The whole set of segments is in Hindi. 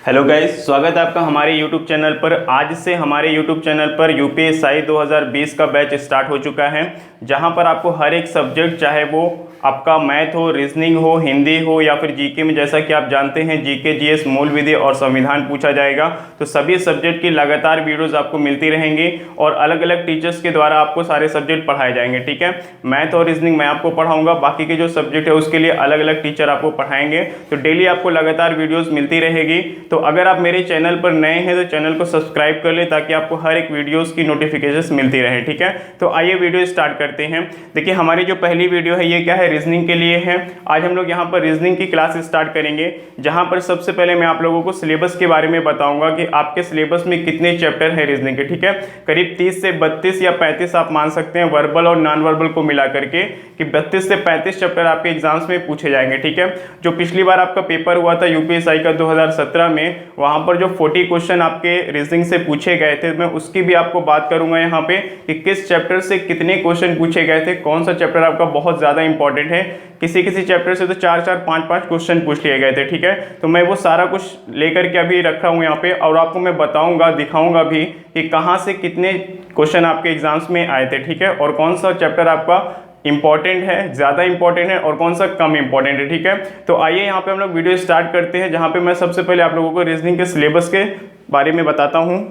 हेलो गाइस, स्वागत है आपका हमारे YouTube चैनल पर। आज से हमारे YouTube चैनल पर यूपीएसआई 2020 का बैच स्टार्ट हो चुका है, जहां पर आपको हर एक सब्जेक्ट, चाहे वो आपका मैथ हो, रीजनिंग हो, हिंदी हो या फिर जीके में, जैसा कि आप जानते हैं जीके, जीएस, मूल विधि और संविधान पूछा जाएगा। तो सभी सब्जेक्ट की लगातार वीडियोज़ आपको मिलती रहेंगी और अलग अलग टीचर्स के द्वारा आपको सारे सब्जेक्ट पढ़ाए जाएंगे। ठीक है, मैथ और रीजनिंग मैं आपको पढ़ाऊँगा, बाकी के जो सब्जेक्ट है उसके लिए अलग अलग टीचर आपको पढ़ाएंगे। तो डेली आपको लगातार वीडियोज़ मिलती रहेगी। तो अगर आप मेरे चैनल पर नए हैं तो चैनल को सब्सक्राइब कर ले, ताकि आपको हर एक वीडियोस की नोटिफिकेशंस मिलती रहे। ठीक है, तो आइए वीडियो स्टार्ट करते हैं। देखिए, हमारी जो पहली वीडियो है ये क्या है, रीजनिंग के लिए है। आज हम लोग यहाँ पर रीजनिंग की क्लास स्टार्ट करेंगे, जहाँ पर सबसे पहले मैं आप लोगों को सिलेबस के बारे में बताऊंगा कि आपके सिलेबस में कितने चैप्टर है रीजनिंग के। ठीक है, करीब 30 से 32 या 35 आप मान सकते हैं, वर्बल और नॉन वर्बल को मिला करके, कि 32 से 35 चैप्टर आपके एग्जाम्स में पूछे जाएंगे। ठीक है, जो पिछली बार आपका पेपर हुआ था यूपीएसआई का 2017 में, वहां पर जो 40 क्वेश्चन आपके रीजनिंग से पूछे गए थे, मैं उसकी भी आपको बात करूंगा यहाँ पे कि किस चैप्टर से कितने क्वेश्चन पूछे गए थे, कौन सा चैप्टर आपका बहुत ज्यादा इंपॉर्टेंट है। किसी किसी चैप्टर से तो 4-4, 5-5 क्वेश्चन पूछ लिए गए थे। ठीक है, तो मैं वो सारा कुछ लेकर के अभी रखा हूँ यहाँ पे, और आपको मैं बताऊंगा, दिखाऊंगा भी कि कहाँ से कितने क्वेश्चन आपके एग्जाम्स में आए थे। ठीक है, और कौन सा चैप्टर आपका इंपॉर्टेंट है, ज़्यादा इंपॉर्टेंट है, और कौन सा कम इंपॉर्टेंट है। ठीक है, तो आइए यहाँ पे हम लोग वीडियो स्टार्ट करते हैं, जहाँ पे मैं सबसे पहले आप लोगों को रीजनिंग के सिलेबस के बारे में बताता हूँ।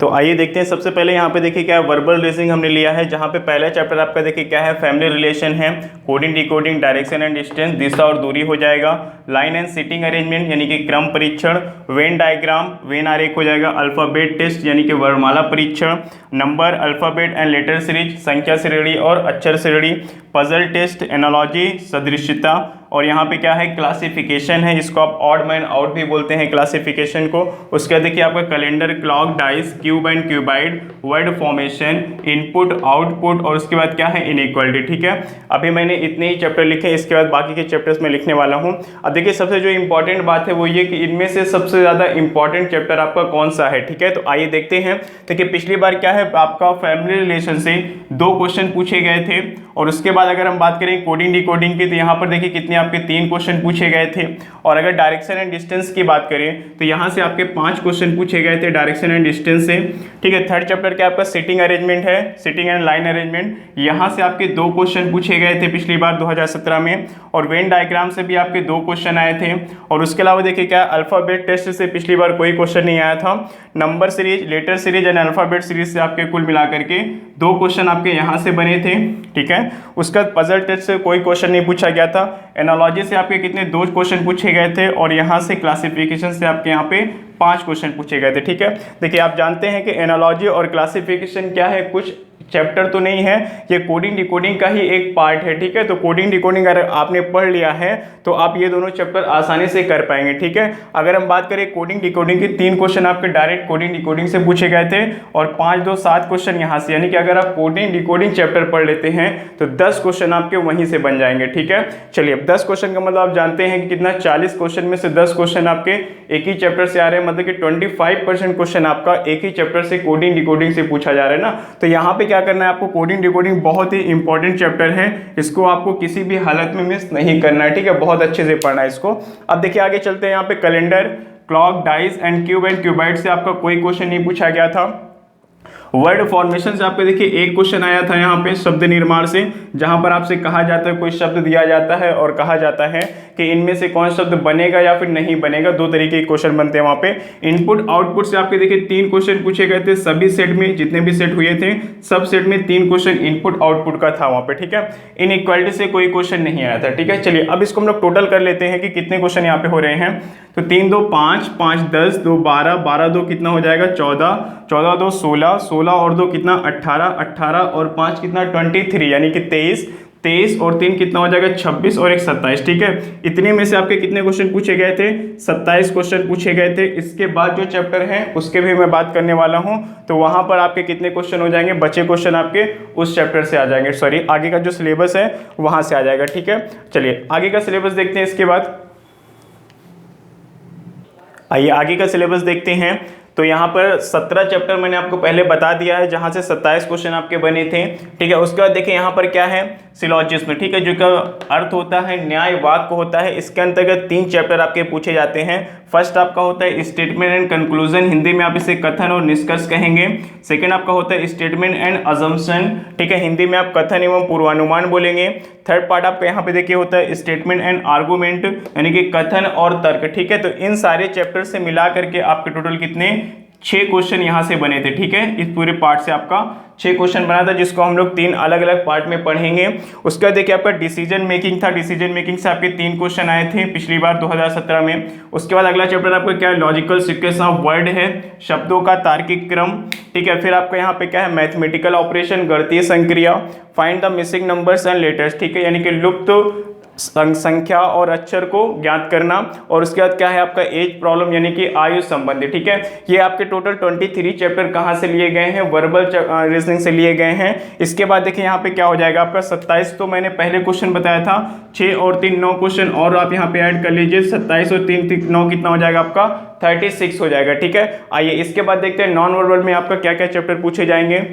तो आइए देखते हैं। सबसे पहले यहाँ पे देखिए क्या है, वर्बल रीजनिंग हमने लिया है, जहाँ पे पहला चैप्टर आपका देखिए क्या है, फैमिली रिलेशन है, coding, decoding, direction and distance, दिशा और दूरी हो जाएगा, लाइन एंड सीटिंग अरेंजमेंट यानी कि क्रम परीक्षण, वेन डायग्राम, वेन आरेख हो जाएगा, अल्फाबेट टेस्ट यानी कि वर्णमाला परीक्षण, number, alphabet and later series, संख्या श्रेणी और अक्षर श्रेणी, पजल टेस्ट, एनालॉजी, सदृश्यता, और यहाँ पे क्या है, क्लासिफिकेशन है, इसको आप ऑड मैन आउट भी बोलते हैं क्लासिफिकेशन को। उसके बाद देखिए आपका calendar, clock, dice, cube and cuboid, word formation, input output, और उसके बाद क्या है, इनइक्वालिटी। ठीक है, अभी मैंने इतने ही चैप्टर लिखे, इसके बाद बाकी के चैप्टर्स में लिखने वाला हूँ। अब देखिए सबसे जो इंपॉर्टेंट बात है वो ये कि इनमें से सबसे ज़्यादा इंपॉर्टेंट चैप्टर आपका कौन सा है। ठीक है, तो आइए देखते हैं। देखिए पिछली बार क्या है, आपका फैमिली रिलेशन से 2 क्वेश्चन पूछे गए थे, और उसके बाद अगर हम बात करें कोडिंग डिकोडिंग की, तो यहाँ पर देखिए कितने आपके 3 क्वेश्चन पूछे गए थे। और अगर डायरेक्शन एंड डिस्टेंस की बात करें तो यहाँ से आपके 5 क्वेश्चन पूछे गए थे डायरेक्शन एंड डिस्टेंस से। ठीक है, थर्ड चैप्टर क्या आपका सिटिंग अरेंजमेंट है, सिटिंग एंड लाइन अरेंजमेंट, यहाँ से आपके 2 क्वेश्चन पूछे गए थे पिछली बार 2017 में, और वेन डायग्राम से भी आपके 2 क्वेश्चन आए थे। और उसके अलावा देखिए क्या, अल्फाबेट टेस्ट से पिछली बार कोई क्वेश्चन नहीं आया था। Number series, letter series and alphabet series से आपके कुल मिलाकर के 2 क्वेश्चन आपके यहाँ से बने थे। ठीक है, उसका पजल टेस्ट से कोई क्वेश्चन नहीं पूछा गया था। एनालॉजी से आपके कितने 2 क्वेश्चन पूछे गए थे, और यहाँ से क्लासिफिकेशन से आपके यहाँ पे 5 क्वेश्चन पूछे गए थे। ठीक है, देखिए आप जानते हैं कि एनालॉजी और क्लासिफिकेशन क्या है, कुछ चैप्टर तो नहीं है, ये कोडिंग डिकोडिंग का ही एक पार्ट है। ठीक है, तो कोडिंग डिकोडिंग अगर आपने पढ़ लिया है तो आप ये दोनों चैप्टर आसानी से कर पाएंगे। ठीक है, अगर हम बात करें कोडिंग डिकोडिंग की, 3 क्वेश्चन आपके डायरेक्ट कोडिंग डिकोडिंग से पूछे गए थे, और 5, 2, 7 क्वेश्चन यहाँ से, यानी कि अगर आप कोडिंग डिकोडिंग चैप्टर पढ़ लेते हैं तो 10 क्वेश्चन आपके वहीं से बन जाएंगे। ठीक है, चलिए अब 10 क्वेश्चन का मतलब आप जानते हैं कि कितना, 40 क्वेश्चन में से 10 क्वेश्चन आपके एक ही चैप्टर से आ रहे हैं, मतलब कि 25% क्वेश्चन आपका एक ही चैप्टर से कोडिंग डिकोडिंग से पूछा जा रहा है ना। तो यहाँ पे क्या करना है आपको, कोडिंग डिकोडिंग बहुत ही इंपॉर्टेंट चैप्टर है, इसको आपको किसी भी हालत में मिस नहीं करना है। ठीक है, बहुत अच्छे से पढ़ना है इसको। अब देखिए आगे चलते हैं, यहाँ पे calendar, clock, dice and cube and cuboid से आपका कोई क्वेश्चन नहीं पूछा गया था। वर्ड फॉर्मेशन से आपके देखिए एक क्वेश्चन आया था यहाँ पे, शब्द निर्माण से, जहां पर आपसे कहा जाता है, कोई शब्द दिया जाता है और कहा जाता है कि इनमें से कौन शब्द बनेगा या फिर नहीं बनेगा। 2 तरीके के क्वेश्चन बनते हैं वहां पे। इनपुट आउटपुट से आपके देखिए 3 क्वेश्चन पूछे गए थे, सभी सेट में, जितने भी सेट हुए थे सब सेट में 3 क्वेश्चन इनपुट आउटपुट का था वहां पे। ठीक है, इनइक्वालिटी से कोई क्वेश्चन नहीं आया था। ठीक है, चलिए अब इसको हम लोग टोटल कर लेते हैं कि कितने क्वेश्चन यहाँ पे हो रहे हैं। तो 3, 2, 5, 5, 10, 2, 12, 12, 2 कितना हो जाएगा, 14, 14, 2, 16, 16 और 2 कितना, 18, 18 और 5 कितना, 23 यानी कि 23, 23 और 3 कितना हो जाएगा, 26 और 1 27। ठीक है, इतने में से आपके कितने क्वेश्चन पूछे गए थे, 27 क्वेश्चन पूछे गए थे। इसके बाद जो चैप्टर है उसके भी मैं बात करने वाला हूं, तो वहां पर आपके कितने क्वेश्चन हो जाएंगे, बचे क्वेश्चन आपके उस चैप्टर से आ जाएंगे, सॉरी आगे का जो सिलेबस है वहां से आ जाएगा। ठीक है, चलिए आगे का सिलेबस देखते हैं। इसके बाद आइए आगे का सिलेबस देखते हैं। तो यहाँ पर 17 चैप्टर मैंने आपको पहले बता दिया है, जहाँ से 27 क्वेश्चन आपके बने थे, ठीक है। उसके बाद देखिए यहाँ पर क्या है, सिलॉजिज्म, ठीक है, जो का अर्थ होता है न्याय वाक्य होता है। इसके अंतर्गत 3 चैप्टर आपके पूछे जाते हैं। फर्स्ट आपका होता है स्टेटमेंट एंड कंक्लूजन, हिंदी में आप इसे कथन और निष्कर्ष कहेंगे। सेकंड आपका होता है स्टेटमेंट एंड अजम्पशन, ठीक है, हिंदी में आप कथन एवं पूर्वानुमान बोलेंगे। थर्ड पार्ट आपका यहाँ पे देखिए होता है स्टेटमेंट एंड आर्गूमेंट, यानी कि कथन और तर्क, ठीक है। तो इन सारे चैप्टर से मिला करके आपके टोटल कितने 6 क्वेश्चन यहाँ से बने थे, ठीक है। इस पूरे पार्ट से आपका 6 क्वेश्चन बना था, जिसको हम लोग 3 अलग अलग पार्ट में पढ़ेंगे। उसका देखिए आपका डिसीजन मेकिंग था, डिसीजन मेकिंग से आपके 3 क्वेश्चन आए थे पिछली बार 2017 में। उसके बाद अगला चैप्टर आपका क्या है, लॉजिकल सीक्वेंस ऑफ वर्ड है, शब्दों का तार्किक क्रम, ठीक है। फिर आपका यहाँ पे क्या है, मैथमेटिकल ऑपरेशन, गणितीय संक्रिया, find the missing numbers and letters, ठीक है, यानी कि लुप्त संख्या और अक्षर को ज्ञात करना। और उसके बाद क्या है आपका एज प्रॉब्लम, यानी कि आयु संबंधी, ठीक है। ये आपके टोटल 23 चैप्टर कहाँ से लिए गए हैं, वर्बल रीजनिंग से लिए गए हैं। इसके बाद देखिए यहाँ पे क्या हो जाएगा आपका 27, तो मैंने पहले क्वेश्चन बताया था 6 और 3 9 क्वेश्चन, और आप यहाँ पे ऐड कर लीजिए 27 और 3 9 कितना हो जाएगा आपका 36 हो जाएगा, ठीक है। आइए इसके बाद देखते हैं नॉन वर्बल में आपका क्या क्या चैप्टर पूछे जाएंगे।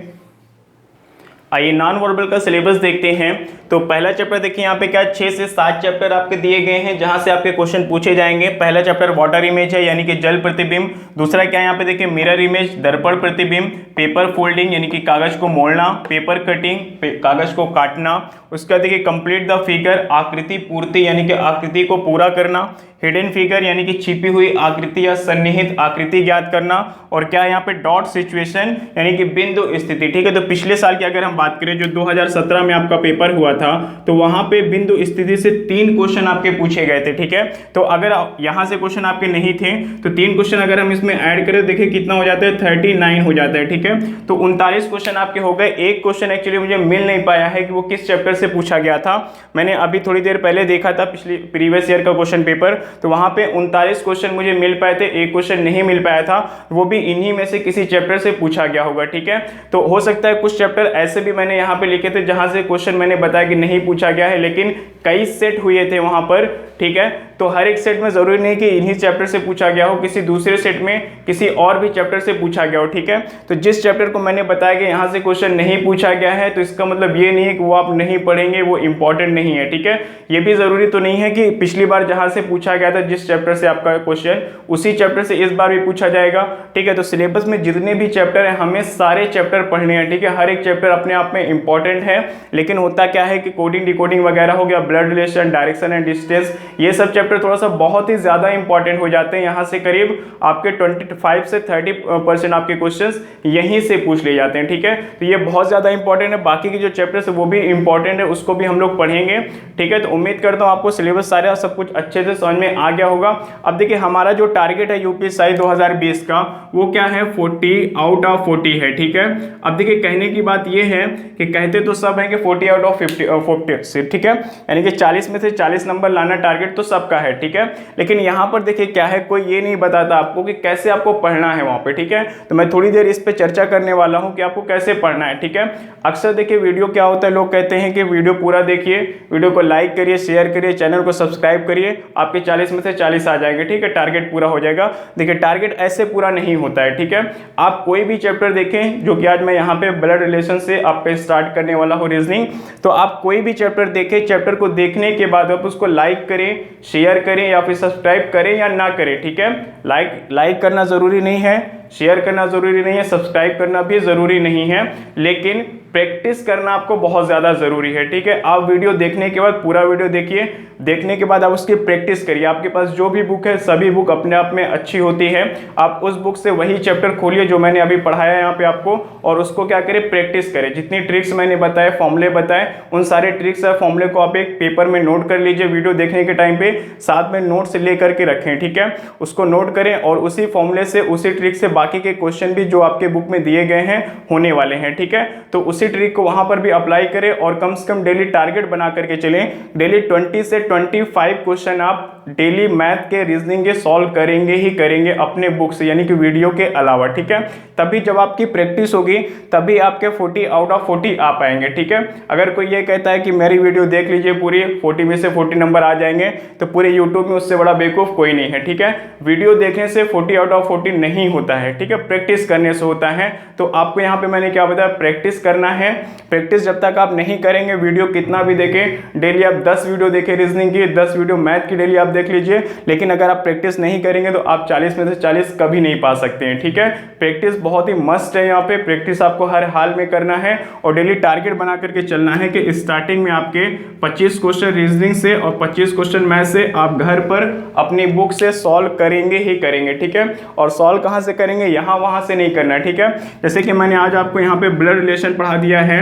आइए नॉन वर्बल का सिलेबस देखते हैं। तो पहला चैप्टर देखिए यहाँ पे क्या 6 से 7 चैप्टर आपके दिए गए हैं, जहां से आपके क्वेश्चन पूछे जाएंगे। पहला चैप्टर वाटर इमेज है, यानी कि जल प्रतिबिंब। दूसरा क्या है यहाँ पे देखिए मिरर इमेज, दर्पण प्रतिबिंब। पेपर फोल्डिंग, यानी कि कागज को मोड़ना। पेपर कटिंग, कागज को काटना। उसका देखिए कंप्लीट द फिगर, आकृति पूर्ति, यानी कि आकृति को पूरा करना। हिडन फिगर, यानी कि छिपी हुई आकृति या सन्निहित आकृति ज्ञात करना। और क्या है यहाँ पे डॉट सिचुएशन, यानी कि बिंदु स्थिति, ठीक है। तो पिछले साल की अगर हम बात करें, जो 2017 में आपका पेपर हुआ था, तो वहां पे बिंदु स्थिति से 3 क्वेश्चन आपके पूछे गए थे, ठीक है। तो अगर यहां से क्वेश्चन आपके नहीं थे, तो 3 क्वेश्चन अगर हम इसमें ऐड करें, देखिए कितना हो जाता है 39 हो जाता है, ठीक है। तो 39 क्वेश्चन आपके हो गए। एक क्वेश्चन एक्चुअली मुझे मिल नहीं पाया है कि वो किस चैप्टर से पूछा गया था। मैंने अभी थोड़ी देर पहले देखा था पिछली प्रीवियस ईयर का क्वेश्चन पेपर, तो वहां पे 39 क्वेश्चन मुझे मिल पाए थे, एक क्वेश्चन नहीं मिल पाया था, वो भी इन्हीं में से किसी चैप्टर से पूछा गया होगा, ठीक है। तो हो सकता है कुछ चैप्टर ऐसे भी मैंने यहाँ पे लिखे थे जहां से क्वेश्चन मैंने बताया कि नहीं पूछा गया है, लेकिन कई सेट हुए थे वहां पर, ठीक है। तो हर एक सेट में जरूरी नहीं कि इन्हीं चैप्टर से पूछा गया हो, किसी दूसरे सेट में किसी और भी चैप्टर से पूछा गया हो, ठीक है। तो जिस चैप्टर को मैंने बताया कि यहाँ से क्वेश्चन नहीं पूछा गया है, तो इसका मतलब ये नहीं है कि वो आप नहीं पढ़ेंगे, वो इंपॉर्टेंट नहीं है, ठीक है। ये भी जरूरी तो नहीं है कि पिछली बार जहां से पूछा गया था जिस चैप्टर से आपका क्वेश्चन, उसी चैप्टर से इस बार भी पूछा जाएगा, ठीक है। तो सिलेबस में जितने भी चैप्टर है, हमें सारे चैप्टर पढ़ने हैं, ठीक है। हर एक चैप्टर अपने आप में इंपॉर्टेंट है, लेकिन होता क्या है कि कोडिंग डिकोडिंग वगैरह हो गया, blood relation, direction and distance, ये सब चैप्टर थोड़ा सा बहुत ही ज्यादा इंपॉर्टेंट हो जाते हैं। यहाँ से करीब आपके 25 से 30% आपके क्वेश्चंस यहीं से पूछ लिए जाते हैं, ठीक है। तो ये बहुत ज्यादा इंपॉर्टेंट है। बाकी के जो चैप्टर्स है वो भी इंपॉर्टेंट है, उसको भी हम लोग पढ़ेंगे, ठीक है। तो उम्मीद करता हूँ आपको सिलेबस सारा सब कुछ अच्छे से समझ में आ गया होगा। अब देखिए हमारा जो टारगेट है यूपीएससी 2020 का, वो क्या है 40 आउट ऑफ 40 है, ठीक है। अब देखिए कहने की बात ये है कि कहते तो सब है कि 40 आउट ऑफ 50, ठीक है, यानी कि 40 में से 40 नंबर लाना टारगेट तो सबका है, ठीक है। लेकिन यहाँ पर देखिए क्या है, कोई ये नहीं बताता आपको कि कैसे आपको पढ़ना है वहाँ पे, ठीक है। तो मैं थोड़ी देर इस पे चर्चा करने वाला हूँ कि आपको कैसे पढ़ना है, ठीक है। अक्सर देखिए वीडियो क्या होता है, लोग कहते हैं कि वीडियो पूरा देखिए, वीडियो को लाइक करिए, शेयर करिए, चैनल को सब्सक्राइब करिए, आपके 40 में से 40 आ जाएंगे, ठीक है, टारगेट पूरा हो जाएगा। देखिए टारगेट ऐसे पूरा नहीं होता है, ठीक है। आप कोई भी चैप्टर देखें, जो कि आज मैं यहाँ पे ब्लड रिलेशन से आप पे स्टार्ट करने वाला हूँ रीजनिंग, तो आप कोई भी चैप्टर देखें, चैप्टर को देखने के बाद आप उसको लाइक करें, शेयर करें या फिर सब्सक्राइब करें या ना करें, ठीक है। लाइक करना जरूरी नहीं है, शेयर करना जरूरी नहीं है, सब्सक्राइब करना भी जरूरी नहीं है, लेकिन प्रैक्टिस करना आपको बहुत ज़्यादा ज़रूरी है, ठीक है। आप वीडियो देखने के बाद पूरा वीडियो देखिए, देखने के बाद आप उसकी प्रैक्टिस करिए। आपके पास जो भी बुक है, सभी बुक अपने आप में अच्छी होती है, आप उस बुक से वही चैप्टर खोलिए जो मैंने अभी पढ़ाया यहाँ पे आपको, और उसको क्या करें, प्रैक्टिस करें। जितनी ट्रिक्स मैंने बताए, फॉर्मूले बताए, उन सारे ट्रिक्स और फॉर्मूले को आप एक पेपर में नोट कर लीजिए। वीडियो देखने के टाइम पे साथ में नोट्स लेकर के रखें, ठीक है, उसको नोट करें, और उसी फॉर्मूले से, उसी ट्रिक से बाकी के क्वेश्चन भी जो आपके बुक में दिए गए हैं होने वाले हैं, ठीक है। तो उसी ट्रिक को वहां पर भी अप्लाई करें, और कम से कम डेली टारगेट बना करके चलें। डेली 20 से 25 क्वेश्चन आप डेली मैथ के, रीजनिंग के सॉल्व करेंगे ही करेंगे अपने बुक से, यानी कि वीडियो के अलावा, ठीक है। तभी जब आपकी प्रैक्टिस होगी, तभी आपके 40 आउट ऑफ 40 आ पाएंगे, ठीक है। अगर कोई ये कहता है कि मेरी वीडियो देख लीजिए पूरी, 40 में से 40 नंबर आ जाएंगे, तो पूरे यूट्यूब में उससे बड़ा बेवकूफ कोई नहीं है, ठीक है। वीडियो देखने से 40 आउट ऑफ 40 नहीं होता है, ठीक है, प्रैक्टिस करने से होता है। तो आपको यहाँ पे मैंने क्या बताया, प्रैक्टिस करना है। प्रैक्टिस जब तक आप नहीं करेंगे, वीडियो कितना भी देखें, डेली आप 10 वीडियो देखें रीजनिंग की, 10 वीडियो मैथ की डेली आप देख लीजिए, लेकिन अगर आप प्रैक्टिस नहीं करेंगे तो आप 40 में से 40 कभी नहीं पा सकते हैं, ठीक है। प्रैक्टिस बहुत ही मस्ट है, यहाँ पे प्रैक्टिस आपको हर हाल में करना है और डेली टारगेट बना करके चलना है कि स्टार्टिंग में आपके 25 क्वेश्चन रीजनिंग से और 25 क्वेश्चन मैथ से आप घर पर अपनी बुक से सॉल्व करेंगे ही करेंगे, ठीक है। और सॉल्व कहाँ से करेंगे, यहाँ वहाँ से नहीं करना है, ठीक है। जैसे कि मैंने आज आपको यहाँ पे ब्लड रिलेशन पढ़ा दिया है,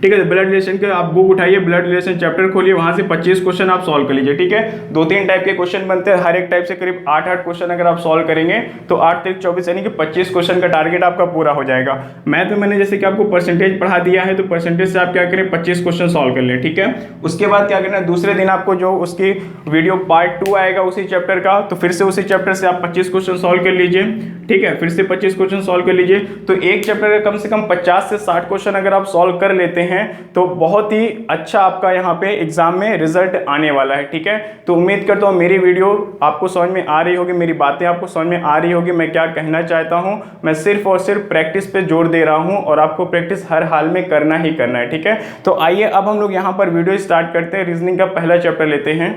ठीक है। ब्लड रिलेशन के आप बुक उठाइए, ब्लड रिलेशन चैप्टर खोलिए, वहां से 25 क्वेश्चन आप सॉल्व कर लीजिए, ठीक है। 2-3 टाइप के क्वेश्चन बनते हैं, हर एक टाइप से करीब 8-8 क्वेश्चन अगर आप सॉल्व करेंगे तो 8 3 24 यानी कि 25 क्वेश्चन का टारगेट आपका पूरा हो जाएगा। मैथ में मैंने जैसे कि आपको परसेंटेज पढ़ा दिया है, तो परसेंटेज से आप क्या करें, 25 क्वेश्चन सॉल्व कर लें, ठीक है। उसके बाद क्या करना है, दूसरे दिन आपको जो उसकी वीडियो पार्ट 2 आएगा उसी चैप्टर का, तो फिर से उसी चैप्टर से आप 25 क्वेश्चन सॉल्व कर लीजिए, ठीक है। फिर से 25 क्वेश्चन सॉल्व कर लीजिए। तो एक चैप्टर का कम से कम 50 से 60 क्वेश्चन अगर आप सॉल्व कर लेते हैं तो बहुत ही अच्छा आपका यहाँ पे एग्जाम में रिजल्ट आने वाला है, ठीक है। तो उम्मीद करता हूँ मेरी वीडियो आपको समझ में आ रही होगी, मेरी बातें आपको समझ में आ रही होगी, मैं क्या कहना चाहता हूँ। मैं सिर्फ और सिर्फ प्रैक्टिस पे जोर दे रहा हूँ और आपको प्रैक्टिस हर हाल में करना ही करना है, ठीक है। तो आइए अब हम लोग यहाँ पर वीडियो स्टार्ट करते हैं। रीजनिंग का पहला चैप्टर लेते हैं,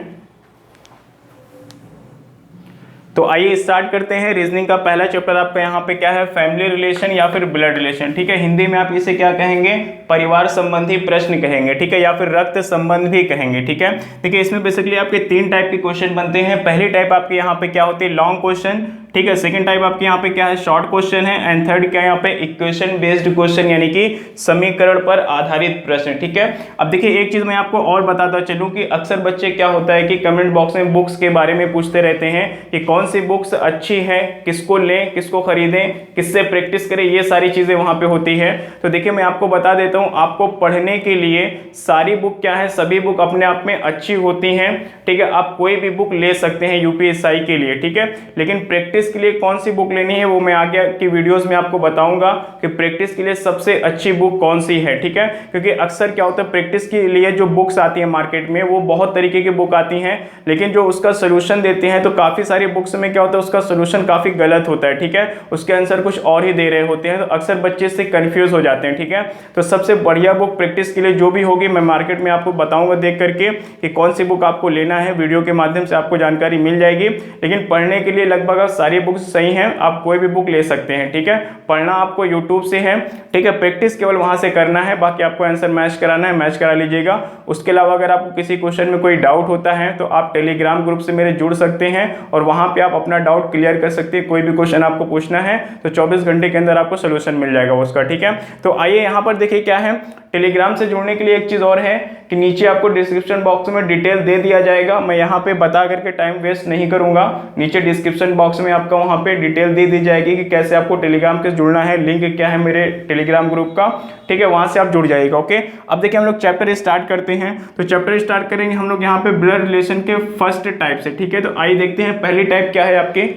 तो आइए स्टार्ट करते हैं। रीजनिंग का पहला चैप्टर आपका यहाँ पे क्या है, फैमिली रिलेशन या फिर ब्लड रिलेशन, ठीक है। हिंदी में आप इसे क्या कहेंगे, परिवार संबंधी प्रश्न कहेंगे, ठीक है, या फिर रक्त संबंध भी कहेंगे, ठीक है। देखिए इसमें बेसिकली आपके 3 टाइप के क्वेश्चन बनते हैं। पहली टाइप आपके यहाँ पे क्या होती है, लॉन्ग क्वेश्चन, ठीक है। सेकंड टाइप आपके यहाँ पे क्या है, शॉर्ट क्वेश्चन है। एंड थर्ड क्या है यहाँ पे, इक्वेशन बेस्ड क्वेश्चन यानी कि समीकरण पर आधारित प्रश्न, ठीक है। अब देखिए एक चीज मैं आपको और बताता चलूं कि अक्सर बच्चे क्या होता है कि कमेंट बॉक्स में बुक्स के बारे में पूछते रहते हैं कि कौन सी बुक्स अच्छी है, किसको लें, किसको खरीदें, किससे प्रैक्टिस करें, ये सारी चीजें वहां पे होती है। तो देखिए मैं आपको बता देता हूं, आपको पढ़ने के लिए सारी बुक क्या है, सभी बुक अपने आप में अच्छी होती हैं, ठीक है। आप कोई भी बुक ले सकते हैं यूपीएससी के लिए, ठीक है। लेकिन प्रैक्टिस के लिए कौन सी बुक लेनी है वो मैं आगे की वीडियोस में आपको बताऊंगा कि प्रैक्टिस के लिए सबसे अच्छी बुक कौन सी है, ठीक है। क्योंकि अक्सर क्या होता है, प्रैक्टिस के लिए जो बुक्स आती है मार्केट में वो बहुत तरीके की बुक आती हैं, लेकिन जो उसका सोल्यूशन देते हैं तो काफी सारी बुक्स में क्या होता है, उसका सोल्यूशन काफी गलत होता है, ठीक है। उसके आंसर कुछ और ही दे रहे होते हैं, तो अक्सर बच्चे इससे कंफ्यूज हो जाते हैं, ठीक है। तो सबसे बढ़िया बुक प्रैक्टिस के लिए जो भी होगी मैं मार्केट में आपको बताऊंगा देख करके कि कौन सी बुक आपको लेना है, वीडियो के माध्यम से आपको जानकारी मिल जाएगी। लेकिन पढ़ने के लिए लगभग सारी बुक्स सही हैं, आप कोई भी बुक ले सकते हैं, ठीक है। पढ़ना आपको यूट्यूब से है, ठीक है, प्रैक्टिस केवल वहां से करना है, बाकी आपको आंसर मैच कराना है, मैच करा लीजिएगा। उसके अलावा अगर आपको किसी क्वेश्चन में कोई डाउट होता है तो आप टेलीग्राम ग्रुप से मेरे जुड़ सकते हैं और वहां पे आप अपना डाउट क्लियर कर सकते हैं। कोई भी क्वेश्चन आपको पूछना है तो 24 घंटे के अंदर आपको सोल्यूशन मिल जाएगा उसका, ठीक है। तो आइए यहाँ पर देखिए क्या है, टेलीग्राम से जुड़ने के लिए एक चीज और है कि नीचे आपको डिस्क्रिप्शन बॉक्स में डिटेल दे दिया जाएगा। मैं यहाँ पे बता करके टाइम वेस्ट नहीं करूंगा, नीचे डिस्क्रिप्शन बॉक्स में आपका वहाँ पे डिटेल दे दी जाएगी कि कैसे आपको टेलीग्राम से जुड़ना है, लिंक क्या है मेरे टेलीग्राम ग्रुप का, ठीक है, वहां से आप जुड़ जाइएगा, ओके। अब देखिए हम लोग चैप्टर स्टार्ट करते हैं। तो चैप्टर स्टार्ट करेंगे हम लोग यहाँ पे ब्लड रिलेशन के फर्स्ट टाइप से, ठीक है। तो आइए देखते हैं पहली टाइप क्या है आपकी,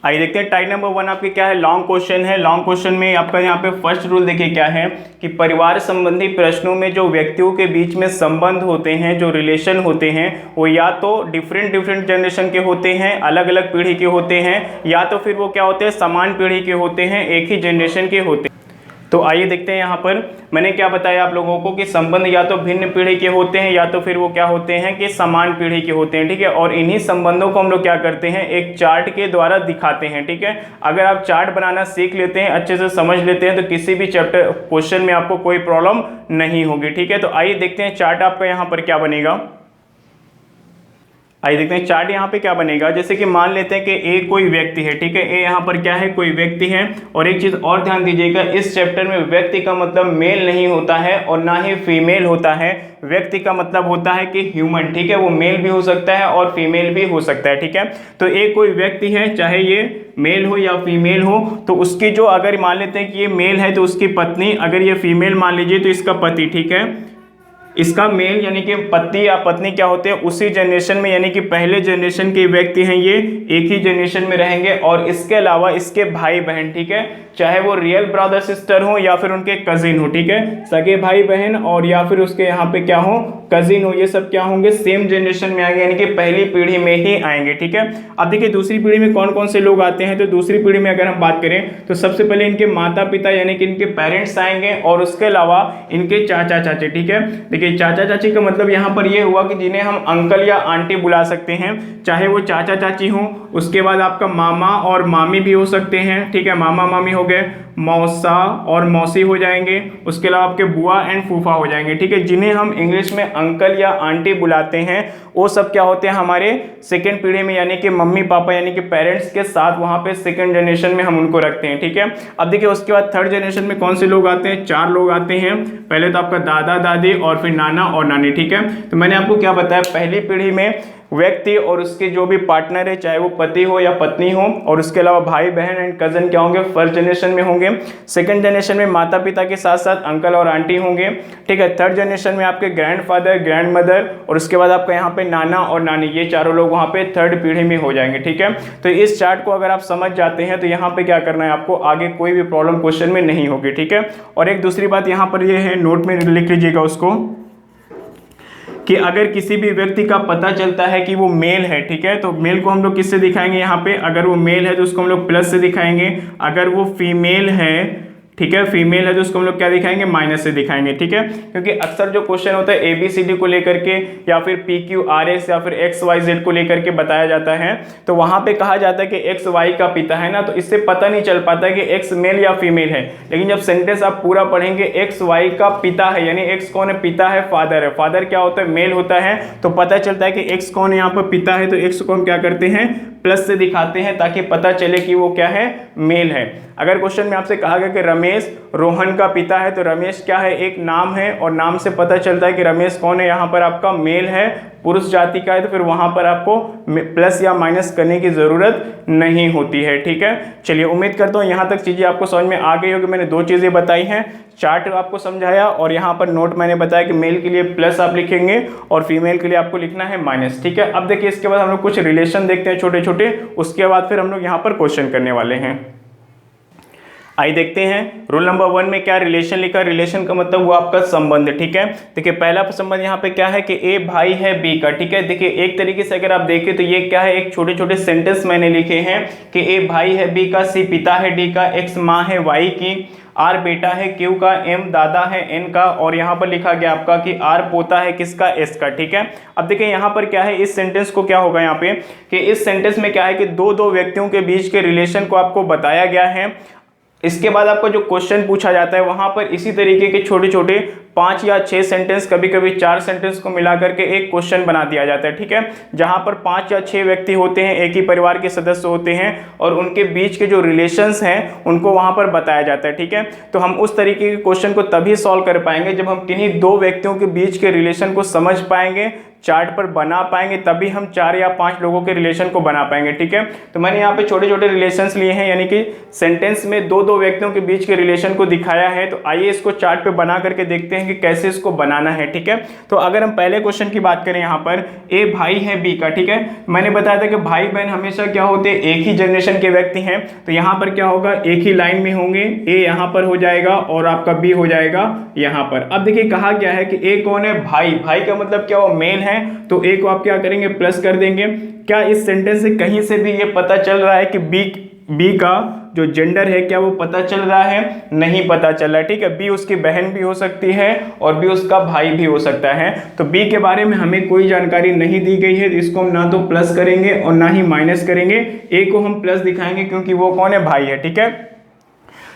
आइए देखते हैं। टाइप नंबर 1 आपके क्या है, लॉन्ग क्वेश्चन है। लॉन्ग क्वेश्चन में आपका यहाँ पे फर्स्ट रूल देखिए क्या है कि परिवार संबंधी प्रश्नों में जो व्यक्तियों के बीच में संबंध होते हैं, जो रिलेशन होते हैं, वो या तो डिफरेंट जनरेशन के होते हैं, अलग अलग पीढ़ी के होते हैं, या तो फिर वो क्या होते हैं, समान पीढ़ी के होते हैं, एक ही जनरेशन के होते हैं। तो आइए देखते हैं यहाँ पर मैंने क्या बताया आप लोगों को कि संबंध या तो भिन्न पीढ़ी के होते हैं या तो फिर वो क्या होते हैं कि समान पीढ़ी के होते हैं, ठीक है। और इन्हीं संबंधों को हम लोग क्या करते हैं, एक चार्ट के द्वारा दिखाते हैं, ठीक है। अगर आप चार्ट बनाना सीख लेते हैं, अच्छे से समझ लेते हैं, तो किसी भी चैप्टर क्वेश्चन में आपको कोई प्रॉब्लम नहीं होगी, ठीक है। तो आइए देखते हैं चार्ट आपका यहाँ पर क्या बनेगा। आइए देखते हैं चार्ट यहाँ पे क्या बनेगा। जैसे कि मान लेते हैं कि ए कोई व्यक्ति है, ठीक है, ए यहाँ पर क्या है, कोई व्यक्ति है। और एक चीज और ध्यान दीजिएगा, इस चैप्टर में व्यक्ति का मतलब मेल नहीं होता है और ना ही फीमेल होता है। व्यक्ति का मतलब होता है कि ह्यूमन, ठीक है, वो मेल भी हो सकता है और फीमेल भी हो सकता है, ठीक है। तो ए कोई व्यक्ति है, चाहे ये मेल हो या फीमेल हो, तो उसकी जो, अगर मान लेते हैं कि ये मेल है तो उसकी पत्नी, अगर ये फीमेल मान लीजिए तो इसका पति, ठीक है। इसका मेल यानी कि पति या पत्नी क्या होते हैं उसी जनरेशन में, यानी कि पहले जनरेशन के व्यक्ति हैं, ये एक ही जनरेशन में रहेंगे। और इसके अलावा इसके भाई बहन, ठीक है, चाहे वो रियल ब्रदर सिस्टर हो या फिर उनके कजिन हो, ठीक है, सगे भाई बहन और या फिर उसके यहाँ पे क्या हो कजिन हो, ये सब क्या होंगे सेम जनरेशन में आएंगे, यानी कि पहली पीढ़ी में ही आएंगे, ठीक है। अब देखिए दूसरी पीढ़ी में कौन कौन से लोग आते हैं, तो दूसरी पीढ़ी में अगर हम बात करें तो सबसे पहले इनके माता पिता यानी कि इनके पेरेंट्स आएंगे और उसके अलावा इनके चाचा चाची, ठीक है। देखिए चाचा चाची का मतलब यहाँ पर ये हुआ कि जिन्हें हम अंकल या आंटी बुला सकते हैं, चाहे वो चाचा चाची हो, उसके बाद आपका मामा और मामी भी हो सकते हैं, ठीक है, मामा मामी हो गए, मौसा और मौसी हो जाएंगे, उसके अलावा आपके बुआ एंड फूफा हो जाएंगे, ठीक है, जिन्हें हम इंग्लिश में अंकल या आंटी बुलाते हैं। वो सब क्या होते हैं हमारे सेकंड पीढ़ी में, यानी कि मम्मी पापा यानी कि पेरेंट्स के साथ वहां पे सेकंड जनरेशन में हम उनको रखते हैं, ठीक है। अब देखिए उसके बाद थर्ड जनरेशन में कौन से लोग आते हैं, 4 लोग आते हैं। पहले तो आपका दादा दादी और फिर नाना और नानी, ठीक है। तो मैंने आपको क्या बताया, पहली पीढ़ी में व्यक्ति और उसके जो भी पार्टनर है, चाहे वो पति हो या पत्नी हो, और उसके अलावा भाई बहन एंड कजन क्या होंगे फर्स्ट जनरेशन में होंगे। सेकंड जनरेशन में माता पिता के साथ साथ अंकल और आंटी होंगे, ठीक है। थर्ड जनरेशन में आपके ग्रैंडफादर ग्रैंड मदर और उसके बाद आपका यहाँ पे नाना और नानी, ये चारों लोग वहाँ पे थर्ड पीढ़ी में हो जाएंगे, ठीक है। तो इस चार्ट को अगर आप समझ जाते हैं तो यहाँ पे क्या करना है आपको, आगे कोई भी प्रॉब्लम क्वेश्चन में नहीं होगी, ठीक है। और एक दूसरी बात यहाँ पर ये है, नोट में लिख लीजिएगा उसको, कि अगर किसी भी व्यक्ति का पता चलता है कि वो मेल है, ठीक है, तो मेल को हम लोग किससे दिखाएंगे, यहाँ पे अगर वो मेल है तो उसको हम लोग प्लस से दिखाएंगे, अगर वो फीमेल है, ठीक है, फीमेल है तो उसको हम लोग क्या दिखाएंगे, माइनस से दिखाएंगे, ठीक है। क्योंकि अक्सर जो क्वेश्चन होता है ABCD को लेकर के या फिर PQRS या फिर XYZ को लेकर के बताया जाता है, तो वहां पे कहा जाता है कि XY का पिता है ना, तो इससे पता नहीं चल पाता है कि X मेल या फीमेल है। लेकिन जब सेंटेंस आप पूरा पढ़ेंगे XY का पिता है, यानी X कौन है, पिता है, फादर है, फादर क्या होता है, मेल होता है, तो पता चलता है कि X कौन है, यहाँ पर पिता है, तो X को हम क्या करते हैं, प्लस से दिखाते हैं ताकि पता चले कि वो क्या है, मेल है। अगर क्वेश्चन में आपसे कहा गया कि रमेश रोहन का पिता है, तो रमेश क्या है, एक नाम है और नाम से पता चलता है कि रमेश कौन है, यहाँ पर आपका मेल है, पुरुष जाति का है, तो फिर वहां पर आपको प्लस या माइनस करने की जरूरत नहीं होती है, ठीक है। चलिए उम्मीद करता हूँ यहाँ तक चीजें आपको समझ में आ गई होगी। मैंने 2 चीजें बताई हैं, चार्ट आपको समझाया और यहाँ पर नोट मैंने बताया कि मेल के लिए प्लस आप लिखेंगे और फीमेल के लिए आपको लिखना है माइनस, ठीक है। अब देखिए इसके बाद हम लोग कुछ रिलेशन देखते हैं छोटे छोटे, उसके बाद फिर हम लोग यहाँ पर क्वेश्चन करने वाले हैं। आइए देखते हैं रूल नंबर 1 में क्या रिलेशन लिखा। रिलेशन का मतलब वो आपका संबंध, ठीक है। देखिए पहला संबंध यहाँ पे क्या है कि ए भाई है बी का, ठीक है। देखिए एक तरीके से अगर आप देखें तो ये क्या है, एक छोटे छोटे सेंटेंस मैंने लिखे हैं कि ए भाई है बी का, सी पिता है डी का, एक्स माँ है वाई की, आर बेटा है क्यू का, एम दादा है एन का, और यहाँ पर लिखा गया आपका कि आर पोता है किसका, एस का, ठीक है। अब देखिए यहाँ पर क्या है, इस सेंटेंस को क्या होगा यहाँ पे कि इस सेंटेंस में क्या है कि दो व्यक्तियों के बीच के रिलेशन को आपको बताया गया है। इसके बाद आपको जो क्वेश्चन पूछा जाता है वहां पर इसी तरीके के छोटे छोटे 5 या 6 सेंटेंस, कभी कभी 4 सेंटेंस को मिला करके एक क्वेश्चन बना दिया जाता है, ठीक है। जहां पर 5 या 6 व्यक्ति होते हैं, एक ही परिवार के सदस्य होते हैं और उनके बीच के जो रिलेशंस हैं उनको वहां पर बताया जाता है, ठीक है। तो हम उस तरीके के क्वेश्चन को तभी सॉल्व कर पाएंगे जब हम किन्हीं 2 व्यक्तियों के बीच के रिलेशन को समझ पाएंगे, चार्ट पर बना पाएंगे, तभी हम 4 या 5 लोगों के रिलेशन को बना पाएंगे, ठीक है। तो मैंने यहाँ पे छोटे छोटे रिलेशंस लिए हैं, यानी कि सेंटेंस में 2 व्यक्तियों के बीच के रिलेशन को दिखाया है। तो आइए इसको चार्ट पे बना करके देखते हैं कि कैसे इसको बनाना है, ठीक है। तो अगर हम पहले क्वेश्चन की बात करें, यहाँ पर ए भाई है बी का, ठीक है। मैंने बताया था कि भाई बहन हमेशा क्या होते हैं, एक ही जनरेशन के व्यक्ति हैं। तो यहाँ पर क्या होगा, एक ही लाइन में होंगे, ए यहाँ पर हो जाएगा और आपका बी हो जाएगा यहाँ पर। अब देखिए कहा गया है कि ए कौन है, भाई, भाई का मतलब क्या, वो मेल है, तो ए को आप क्या करेंगे, प्लस कर देंगे। क्या इस सेंटेंस से कहीं से भी ये पता चल रहा है कि बी का जो जेंडर है क्या वो पता चल रहा है, नहीं पता चल रहा है, ठीक है। बी उसकी बहन भी हो सकती है और बी उसका भाई भी हो सकता है। तो बी के बारे में हमें कोई जानकारी नहीं दी गई है, तो इसको हम ना तो प्लस करेंगे और ना ही माइनस करेंगे। ए को हम प्लस दिखाएंगे क्योंकि वो कौन है, भाई है, ठीक है।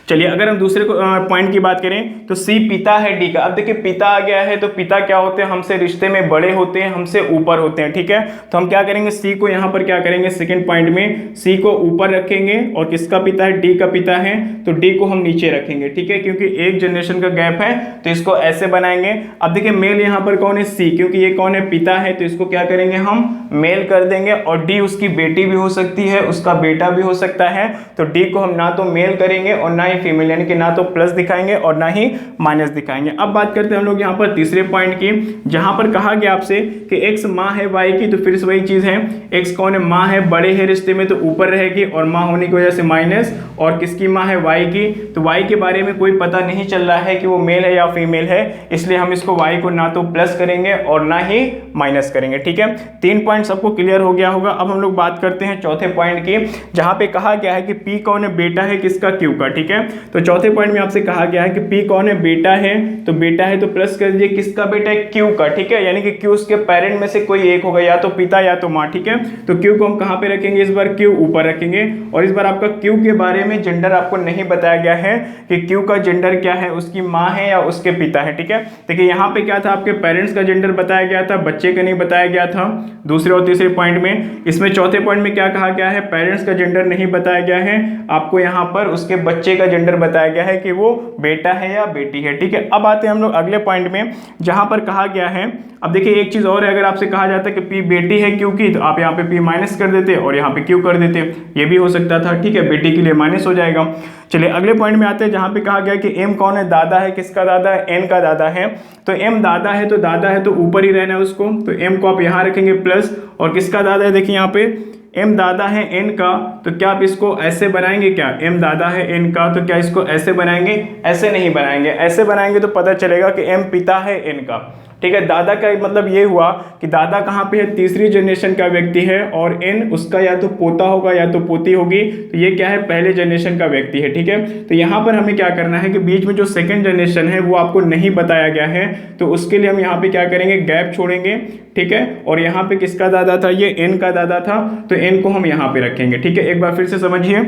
चलिए अगर हम दूसरे पॉइंट की बात करें तो सी पिता है डी का। अब देखिए पिता आ गया है, तो पिता क्या होते हैं, हमसे रिश्ते में बड़े होते हैं, हमसे ऊपर होते हैं, ठीक है। तो हम क्या करेंगे, सी को यहाँ पर क्या करेंगे, सेकंड पॉइंट में सी को ऊपर रखेंगे और किसका पिता है, डी का पिता है, तो डी को हम नीचे रखेंगे, ठीक है, क्योंकि एक जनरेशन का गैप है, तो इसको ऐसे बनाएंगे। अब देखिए मेल यहाँ पर कौन है, सी, क्योंकि ये कौन है, पिता है, तो इसको क्या करेंगे, हम मेल कर देंगे। और डी उसकी बेटी भी हो सकती है, उसका बेटा भी हो सकता है, तो डी को हम ना तो मेल करेंगे और ना ही फीमेल, यानी कि ना तो प्लस दिखाएंगे और ना ही माइनस दिखाएंगे। अब बात करते हैं हम लोग यहाँ पर तीसरे पॉइंट की, जहां पर कहा गया आपसे कि x माँ है y की, तो फिर से वही चीज है, x कौन है, माँ है, बड़े है रिश्ते में तो ऊपर रहेगी और माँ होने की वजह से माइनस, और किसकी माँ है, y की, तो y के बारे में कोई पता नहीं चल रहा है कि वो मेल है या फीमेल है, इसलिए हम इसको y को ना तो प्लस करेंगे और ना ही माइनस करेंगे। ठीक है, 3 पॉइंट सबको क्लियर हो गया होगा। अब हम लोग बात करते हैं चौथे पॉइंट की, जहां पे कहा गया है कि p कौन है, बेटा है किसका, q का। ठीक है, तो चौथे पॉइंट में आपसे कहा गया है कि p कौन है, बेटा है, तो बेटा है तो प्लस कर दीजिए किसका बेटा है, q का। ठीक है, यानी कि q उसके पेरेंट में से कोई एक होगा, या तो पिता या तो माँ। ठीक है, तो q को हम कहाँ पे रखेंगे, इस बार q ऊपर रखेंगे, और इस बार आपका q के बारे में जेंडर आपको नहीं बताया गया है कि q का जेंडर क्या है, उसकी माँ है या उसके पिता है। ठीक है, देखिए यहाँ पे क्या था, आपके पेरेंट्स का जेंडर बताया गया था, बच्चे का नहीं बताया गया था दूसरे और तीसरे पॉइंट में। इसमें चौथे पॉइंट में क्या कहा गया है, पेरेंट्स का जेंडर नहीं बताया गया है, आपको यहाँ पर उसके बच्चे का जेंडर बताया गया है कि वो बेटा है या बेटी है। ठीक है, अब आते हैं हम लोग अगले पॉइंट में, जहां पर कहा गया है, अब देखिए एक चीज और है, अगर आपसे कहा जाता है कि p बेटी है q की, तो आप यहाँ पे p माइनस कर देते और यहाँ पे q कर देते, ये भी हो सकता था। ठीक है, बेटी के लिए माइनस हो जाएगा। चलिए अगले पॉइंट में आते हैं, जहां पे कहा गया कि m कौन है, दादा है, किसका दादा है, n का दादा है, तो m दादा है तो दादा है तो ऊपर ही रहना है उसको, तो m को आप यहाँ रखेंगे प्लस, और किसका दादा है, देखिए यहाँ पे m दादा है n का, तो क्या आप इसको ऐसे बनाएंगे, क्या m दादा है n का, तो क्या इसको ऐसे बनाएंगे, ऐसे नहीं बनाएंगे, ऐसे बनाएंगे तो पता चलेगा कि m पिता है n का। ठीक है, दादा का मतलब ये हुआ कि दादा कहाँ पे है, तीसरी जनरेशन का व्यक्ति है, और n उसका या तो पोता होगा या तो पोती होगी, तो ये क्या है, पहले जनरेशन का व्यक्ति है। ठीक है, तो यहाँ पर हमें क्या करना है कि बीच में जो सेकंड जनरेशन है वो आपको नहीं बताया गया है, तो उसके लिए हम यहाँ पे क्या करेंगे, गैप छोड़ेंगे। ठीक है, और यहाँ पे किसका दादा था, ये n का दादा था, तो n को हम यहाँ पे रखेंगे। ठीक है, एक बार फिर से समझिए,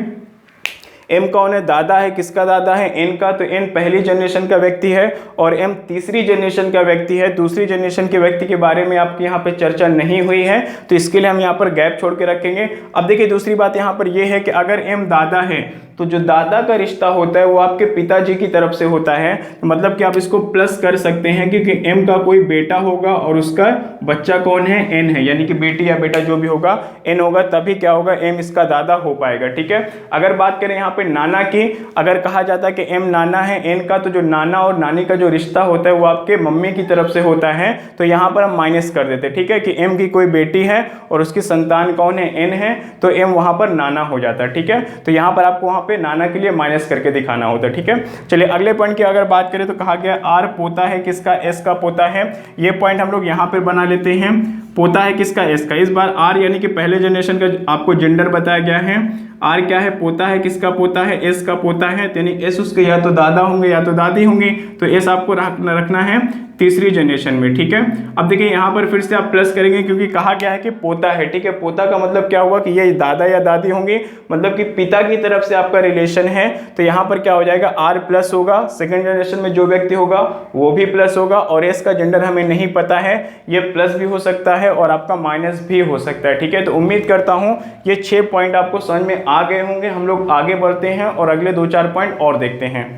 m कौन है, दादा है, किसका दादा है, n का, तो n पहली जनरेशन का व्यक्ति है और m तीसरी जनरेशन का व्यक्ति है। दूसरी जनरेशन के व्यक्ति के बारे में आपके यहाँ पे चर्चा नहीं हुई है, तो इसके लिए हम यहाँ पर गैप छोड़ के रखेंगे। अब देखिए दूसरी बात यहाँ पर यह है कि अगर m दादा है तो जो दादा का रिश्ता होता है वो आपके पिताजी की तरफ से होता है, तो मतलब कि आप इसको प्लस कर सकते हैं क्योंकि m का कोई बेटा होगा और उसका बच्चा कौन है, n है, यानी कि बेटी या बेटा जो भी होगा n होगा, तभी क्या होगा, m इसका दादा हो पाएगा। ठीक है, अगर बात करें यहाँ पे नाना की, अगर कहा जाता है कि m नाना है n का, तो जो नाना और नानी का जो रिश्ता होता है वो आपके मम्मी की तरफ से होता है, तो यहाँ पर हम माइनस कर देते। ठीक है, कि m की कोई बेटी है और उसकी संतान कौन है, n है, तो m वहाँ पर नाना हो जाता है। ठीक है, तो यहाँ पर आपको वहाँ पे नाना के लिए माइनस करके दिखाना होता है। ठीक है, चलिए अगले पॉइंट की अगर बात करें तो कहा गया r पोता है किसका, s का पोता है, ये पॉइंट हम लोग यहाँ पर बना लेते हैं, पोता है किसका, s का। इस बार r यानी कि पहले जनरेशन का आपको जेंडर बताया गया है, r क्या है, पोता है, किसका पोता है, s का पोता है, यानी s उसके या तो दादा होंगे या तो दादी होंगी, तो s आपको रखना है तीसरी जनरेशन में। ठीक है, अब देखिए यहाँ पर फिर से आप प्लस करेंगे क्योंकि कहा गया है कि पोता है। ठीक है, पोता का मतलब क्या हुआ कि ये दादा या दादी होंगे, मतलब कि पिता की तरफ से आपका रिलेशन है, तो यहाँ पर क्या हो जाएगा, r प्लस होगा, सेकंड जनरेशन में जो व्यक्ति होगा वो भी प्लस होगा, और s का जेंडर हमें नहीं पता है, ये प्लस भी हो सकता है और आपका माइनस भी हो सकता है। ठीक है, तो उम्मीद करता हूँ ये 6 पॉइंट आपको समझ में आ गए होंगे। हम लोग आगे बढ़ते हैं और अगले 2-4 पॉइंट और देखते हैं।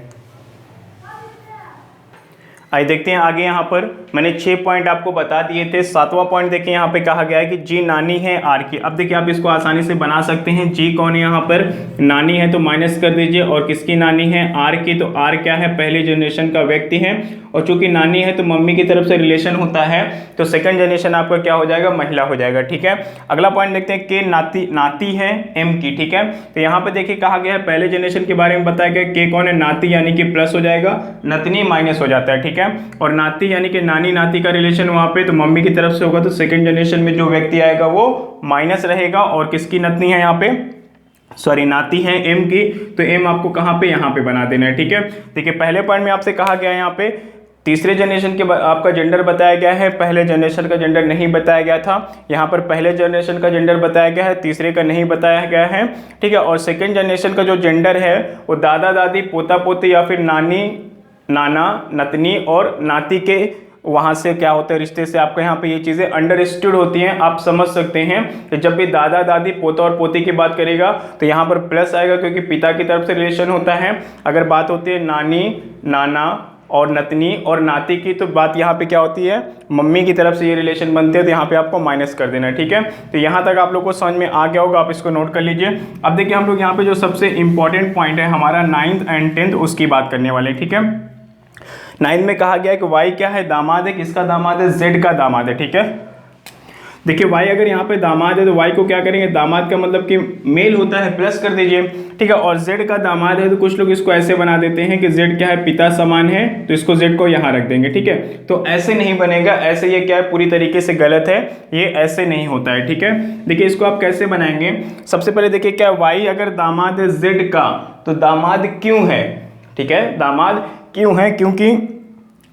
आइए देखते हैं आगे। यहाँ पर मैंने 6 पॉइंट आपको बता दिए थे। 7वां पॉइंट देखिए, यहाँ पे कहा गया है कि जी नानी है आर की। अब देखिए आप इसको आसानी से बना सकते हैं, जी कौन है यहाँ पर, नानी है तो माइनस कर दीजिए, और किसकी नानी है, आर की, तो आर क्या है, पहली जनरेशन का व्यक्ति है, और चूंकि नानी है तो मम्मी की तरफ से रिलेशन होता है, तो सेकंड जनरेशन आपका क्या हो जाएगा, महिला हो जाएगा। ठीक है, अगला पॉइंट देखते हैं, के नाती है एम की। ठीक है, तो यहाँ पे देखिए कहा गया है पहले जनरेशन के बारे में बताया गया, के कौन है, नाती, यानी कि प्लस हो जाएगा, नतनी माइनस हो जाता है। ठीक है, और नाती यानी कि नानी नाती का रिलेशन वहां पे तो मम्मी की तरफ से होगा, तो सेकंड जनरेशन में जो व्यक्ति आएगा वो माइनस रहेगा, और किसकी नतनी है यहाँ पे, सॉरी नाती है एम की, तो एम आपको कहाँ पे, यहाँ पे बना देना है। ठीक है, देखिए पहले पॉइंट में आपसे कहा गया है यहाँ पे तीसरे जनरेशन के आपका जेंडर बताया गया है, पहले जनरेशन का जेंडर नहीं बताया गया था, यहाँ पर पहले जनरेशन का जेंडर बताया गया है, तीसरे का नहीं बताया गया है। ठीक है, और सेकंड जनरेशन का जो जेंडर है वो दादा दादी, पोता पोती, या फिर नानी नाना, नतनी और नाती के वहाँ से क्या होता है रिश्ते से आपको यहाँ पे ये चीज़ें अंडरस्टूड होती हैं। आप समझ सकते हैं कि जब भी दादा दादी, पोता और पोती की बात करेगा तो यहाँ पर प्लस आएगा क्योंकि पिता की तरफ से रिलेशन होता है। अगर बात होती है नानी, नाना, और नतनी और नाती की तो बात यहाँ पे क्या होती है, मम्मी की तरफ से ये रिलेशन बनते हैं, तो यहाँ पे आपको माइनस कर देना है। ठीक है, तो यहाँ तक आप लोग को समझ में आ गया होगा, आप इसको नोट कर लीजिए। अब देखिए हम लोग यहाँ पे जो सबसे इंपॉर्टेंट पॉइंट है हमारा 9th एंड 10th उसकी बात करने वाले हैं। ठीक है, 9th में कहा गया है कि वाई क्या है, दामाद है, किसका दामाद है, जेड का दामाद है। ठीक है, देखिए y अगर यहाँ पे दामाद है तो y को क्या करेंगे, दामाद का मतलब कि मेल होता है, प्लस कर दीजिए। ठीक है, और z का दामाद है तो कुछ लोग इसको ऐसे बना देते हैं कि z क्या है, पिता समान है, तो इसको z को यहाँ रख देंगे। ठीक है, तो ऐसे नहीं बनेगा, ऐसे ये क्या है, पूरी तरीके से गलत है, ये ऐसे नहीं होता है। ठीक है, देखिए इसको आप कैसे बनाएंगे, सबसे पहले देखिए क्या y अगर दामाद है z का, तो दामाद क्यों है। ठीक है, दामाद क्यों है, क्योंकि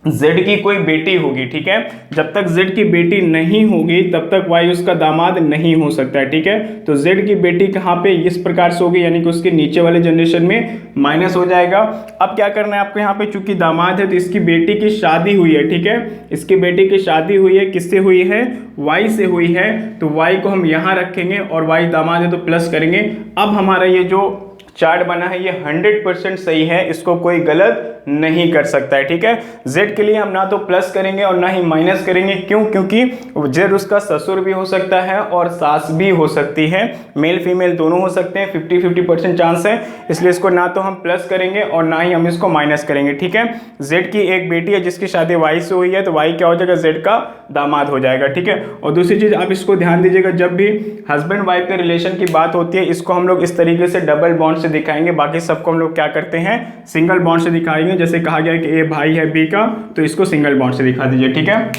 Z की कोई बेटी होगी। ठीक है, जब तक Z की बेटी नहीं होगी तब तक Y उसका दामाद नहीं हो सकता है। ठीक है, तो Z की बेटी कहाँ पे, इस प्रकार से होगी, यानी कि उसके नीचे वाले जनरेशन में माइनस हो जाएगा। अब क्या करना है आपको, यहाँ पे चूंकि दामाद है तो इसकी बेटी की शादी हुई है। ठीक है, इसकी बेटी की शादी हुई है, किससे हुई है, Y से हुई है, तो Y को हम यहाँ रखेंगे और Y दामाद है तो प्लस करेंगे। अब हमारा ये जो चार्ट बना है ये 100% सही है, इसको कोई गलत नहीं कर सकता है। ठीक है, Z के लिए हम ना तो प्लस करेंगे और ना ही माइनस करेंगे, क्यों, क्योंकि Z उसका ससुर भी हो सकता है और सास भी हो सकती है, मेल फीमेल दोनों हो सकते हैं, 50-50% चांस है, इसलिए इसको ना तो हम प्लस करेंगे और ना ही हम इसको माइनस करेंगे। ठीक है, Z की एक बेटी है जिसकी शादी Y से हुई है, तो Y क्या हो जाएगा, Z का दामाद हो जाएगा। ठीक है, और दूसरी चीज आप इसको ध्यान दीजिएगा, जब भी हस्बैंड वाइफ के रिलेशन की बात होती है इसको हम लोग इस तरीके से डबल बॉन्ड से दिखाएंगे, बाकी सबको हम लोग क्या करते हैं, सिंगल बॉन्ड से दिखाएंगे। जैसे कहा गया है कि ए भाई है बी का, तो इसको सिंगल बॉन्ड से दिखा दीजिए। ठीक है,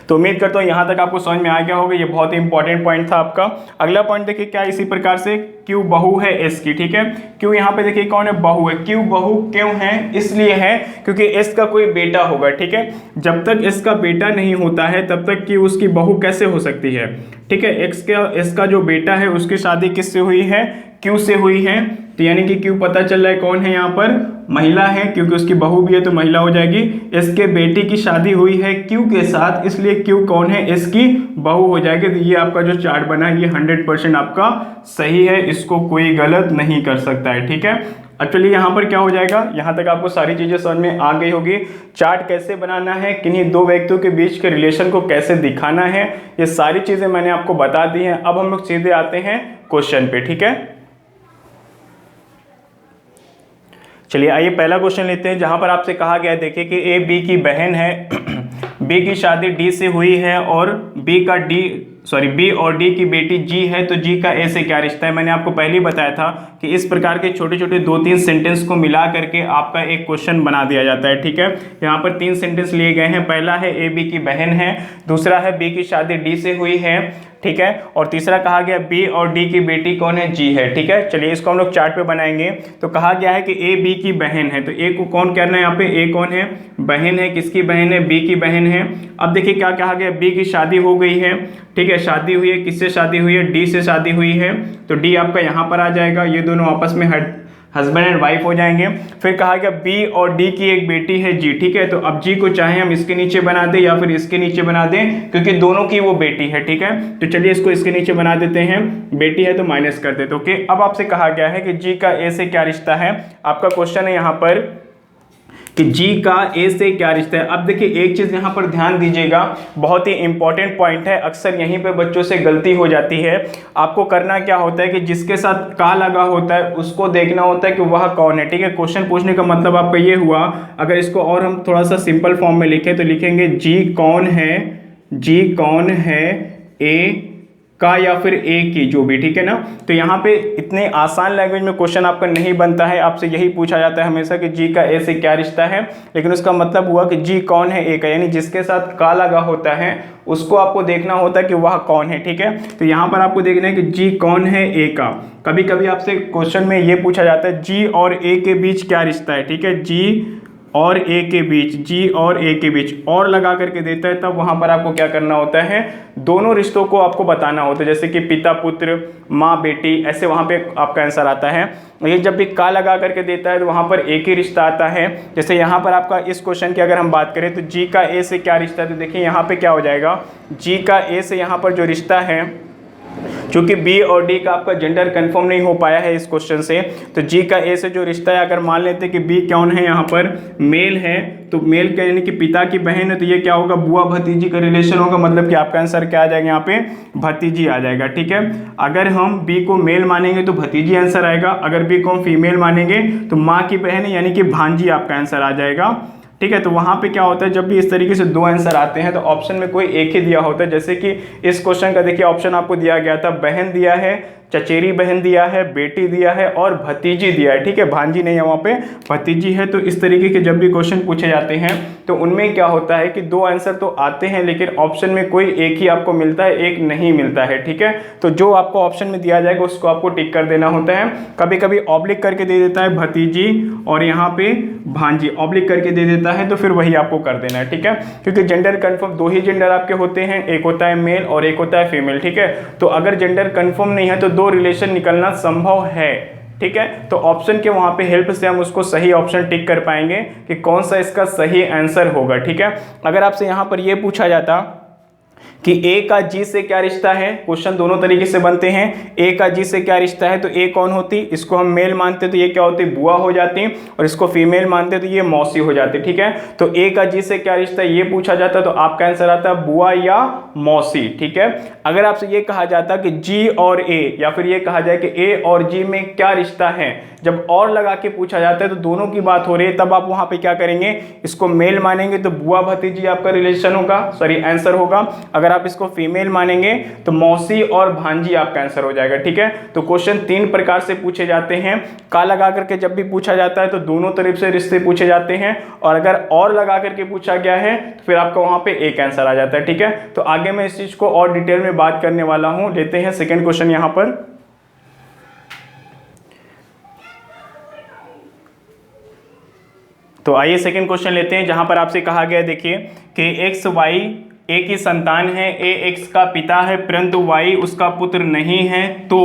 तो उम्मीद करता हूँ यहाँ तक आपको समझ में आ गया होगा, ये बहुत ही इंपॉर्टेंट पॉइंट था आपका। अगला पॉइंट देखिए क्या, इसी प्रकार से क्यू बहू है एस की। ठीक है, क्यू यहाँ पे देखिए कौन है, बहू है। क्यू बहू क्यों है, इसलिए है क्योंकि एस का कोई बेटा होगा। ठीक है, जब तक एस का बेटा नहीं होता है तब तक क्यू उसकी बहू कैसे हो सकती है। ठीक है, एस का जो बेटा है उसकी शादी किससे हुई है, क्यू से हुई है, तो यानी कि क्यू पता चल रहा है कौन है यहाँ पर, महिला है, क्योंकि उसकी बहू भी है तो महिला हो जाएगी। इसके बेटी की शादी हुई है क्यू के साथ, इसलिए क्यू कौन है, इसकी बहू हो जाएगी। तो ये आपका जो चार्ट बना है ये 100% आपका सही है, इसको कोई गलत नहीं कर सकता है। ठीक है, एक्चुअली यहाँ पर क्या हो जाएगा, यहाँ तक आपको सारी चीजें समझ में आ गई होगी। चार्ट कैसे बनाना है, किन्हीं दो व्यक्तियों के बीच के रिलेशन को कैसे दिखाना है, ये सारी चीजें मैंने आपको बता दी हैं। अब हम लोग सीधे आते हैं क्वेश्चन पे। ठीक है, चलिए आइए पहला क्वेश्चन लेते हैं, जहां पर आपसे कहा गया है, देखिए कि ए बी की बहन है, बी की शादी डी से हुई है और बी और डी की बेटी जी है, तो जी का ए से क्या रिश्ता है। मैंने आपको पहले ही बताया था कि इस प्रकार के छोटे छोटे 2-3 सेंटेंस को मिला करके आपका एक क्वेश्चन बना दिया जाता है। ठीक है, यहाँ पर 3 सेंटेंस लिए गए हैं, पहला है ए बी की बहन है, दूसरा है बी की शादी डी से हुई है, ठीक है, और तीसरा कहा गया बी और डी की बेटी कौन है, जी है। ठीक है, चलिए इसको हम लोग चार्ट पे बनाएंगे। तो कहा गया है कि ए बी की बहन है, तो ए को कौन करना है, यहाँ पे ए कौन है, बहन है, किसकी बहन है, बी की बहन है। अब देखिए क्या कहा गया, बी की शादी हो गई है। ठीक है, शादी हुई है, किससे शादी हुई है, डी से शादी हुई है, तो डी आपका यहाँ पर आ जाएगा, ये दोनों आपस में हस्बैंड एंड वाइफ हो जाएंगे। फिर कहा गया बी और डी की एक बेटी है जी। ठीक है, तो अब जी को चाहे हम इसके नीचे बना दें या फिर इसके नीचे बना दें, क्योंकि दोनों की वो बेटी है। ठीक है, तो चलिए इसको इसके नीचे बना देते हैं, बेटी है तो माइनस कर देते। ओके, अब आपसे कहा गया है कि जी का ए से क्या रिश्ता है। आपका क्वेश्चन है यहाँ पर कि जी का ए से क्या रिश्ता है। अब देखिए एक चीज यहाँ पर ध्यान दीजिएगा, बहुत ही इंपॉर्टेंट पॉइंट है, अक्सर यहीं पे बच्चों से गलती हो जाती है। आपको करना क्या होता है कि जिसके साथ का लगा होता है उसको देखना होता है कि वह कौन है। ठीक है, क्वेश्चन पूछने का मतलब आपका ये हुआ, अगर इसको और हम थोड़ा सा सिंपल फॉर्म में लिखें तो लिखेंगे जी कौन है ए का या फिर ए की, जो भी। ठीक है ना, तो यहाँ पे इतने आसान लैंग्वेज में क्वेश्चन आपका नहीं बनता है, आपसे यही पूछा जाता है हमेशा कि जी का ए से क्या रिश्ता है, लेकिन उसका मतलब हुआ कि जी कौन है ए का, यानी जिसके साथ का लगा होता है उसको आपको देखना होता है कि वह कौन है। ठीक है, तो यहाँ पर आपको देखना है कि जी कौन है ए का। कभी कभी आपसे क्वेश्चन में ये पूछा जाता है जी और ए के बीच क्या रिश्ता है। ठीक है, जी और ए के बीच, जी और ए के बीच और लगा करके देता है, तब वहां पर आपको क्या करना होता है, दोनों रिश्तों को आपको बताना होता है, जैसे कि पिता पुत्र, माँ बेटी, ऐसे वहां पे आपका आंसर आता है। ये जब भी का लगा करके देता है तो वहां पर एक ही रिश्ता आता है। जैसे यहाँ पर आपका इस क्वेश्चन की अगर हम बात करें तो जी का ए से क्या रिश्ता है, तो देखिए यहाँ पे क्या हो जाएगा, जी का ए से यहाँ पर जो रिश्ता है चूंकि बी और डी का आपका जेंडर कंफर्म नहीं हो पाया है इस क्वेश्चन से, तो जी का ए से जो रिश्ता है, अगर मान लेते हैं कि बी कौन है यहाँ पर मेल है, तो मेल का यानी कि पिता की बहन है, तो ये क्या होगा बुआ भतीजी का रिलेशन होगा, मतलब कि आपका आंसर क्या आ जाएगा यहाँ पे भतीजी आ जाएगा। ठीक है, अगर हम बी को मेल मानेंगे तो भतीजी आंसर आएगा, अगर बी को हम फीमेल मानेंगे तो माँ की बहन यानी कि भांजी आपका आंसर आ जाएगा। ठीक है, तो वहाँ पे क्या होता है, जब भी इस तरीके से दो आंसर आते हैं तो ऑप्शन में कोई एक ही दिया होता है। जैसे कि इस क्वेश्चन का देखिए ऑप्शन आपको दिया गया था, बहन दिया है, चचेरी बहन दिया है, बेटी दिया है और भतीजी दिया है। ठीक है, भांजी नहीं है वहाँ पे, भतीजी है। तो इस तरीके के जब भी क्वेश्चन पूछे जाते हैं तो उनमें क्या होता है कि दो आंसर तो आते हैं लेकिन ऑप्शन में कोई एक ही आपको मिलता है, एक नहीं मिलता है। ठीक है, तो जो आपको ऑप्शन में दिया जाएगा उसको आपको टिक कर देना होता है। कभी कभी ऑब्लिक करके दे देता है भतीजी और यहाँ पे भांजी ऑब्लिक करके दे देता है, तो फिर वही आपको कर देना है। ठीक है, क्योंकि जेंडर कंफर्म दो ही जेंडर आपके होते हैं, एक होता है मेल और एक होता है फीमेल। ठीक है, तो अगर जेंडर कंफर्म नहीं है तो दो रिलेशन निकलना संभव है। ठीक है, तो ऑप्शन के वहां पे हेल्प से हम उसको सही ऑप्शन टिक कर पाएंगे कि कौन सा इसका सही आंसर होगा। ठीक है, अगर आपसे यहां पर यह पूछा जाता कि ए का जी से क्या रिश्ता है, क्वेश्चन दोनों तरीके से बनते हैं। ए का जी से क्या रिश्ता है, तो ए कौन होती, इसको हम मेल मानते तो ये क्या होती, बुआ हो जाती, और इसको फीमेल मानते तो ये मौसी हो जाती। ठीक है, तो ए का जी से क्या रिश्ता है ये पूछा जाता तो आपका आंसर आता है बुआ या मौसी। ठीक है, अगर आपसे ये कहा जाता कि जी और ए, या फिर ये कहा जाए कि ए और जी में क्या रिश्ता है, जब और लगा के पूछा जाता है तो दोनों की बात हो रही है, तब आप वहां पे क्या करेंगे, इसको मेल मानेंगे तो बुआ भतीजी आपका रिलेशन होगा, सॉरी आंसर होगा। अगर आप इसको फीमेल मानेंगे तो मौसी और भांजी आपका आंसर हो जाएगा। ठीक है, तो क्वेश्चन तीन प्रकार से पूछे जाते हैं। का लगा करके जब भी पूछा जाता है तो दोनों तरफ से रिश्ते पूछे जाते हैं, और अगर और लगा करके पूछा गया है तो फिर आपका वहां पे एक आंसर आ जाता है। ठीक है, तो आगे मैं इस चीज को और डिटेल में बात करने वाला हूं। लेते हैं सेकेंड क्वेश्चन यहां पर। तो आइए सेकंड क्वेश्चन लेते हैं, जहां पर आपसे कहा गया देखिए कि एक्स वाई ए की संतान है, ए एक्स का पिता है परंतु वाई उसका पुत्र नहीं है। तो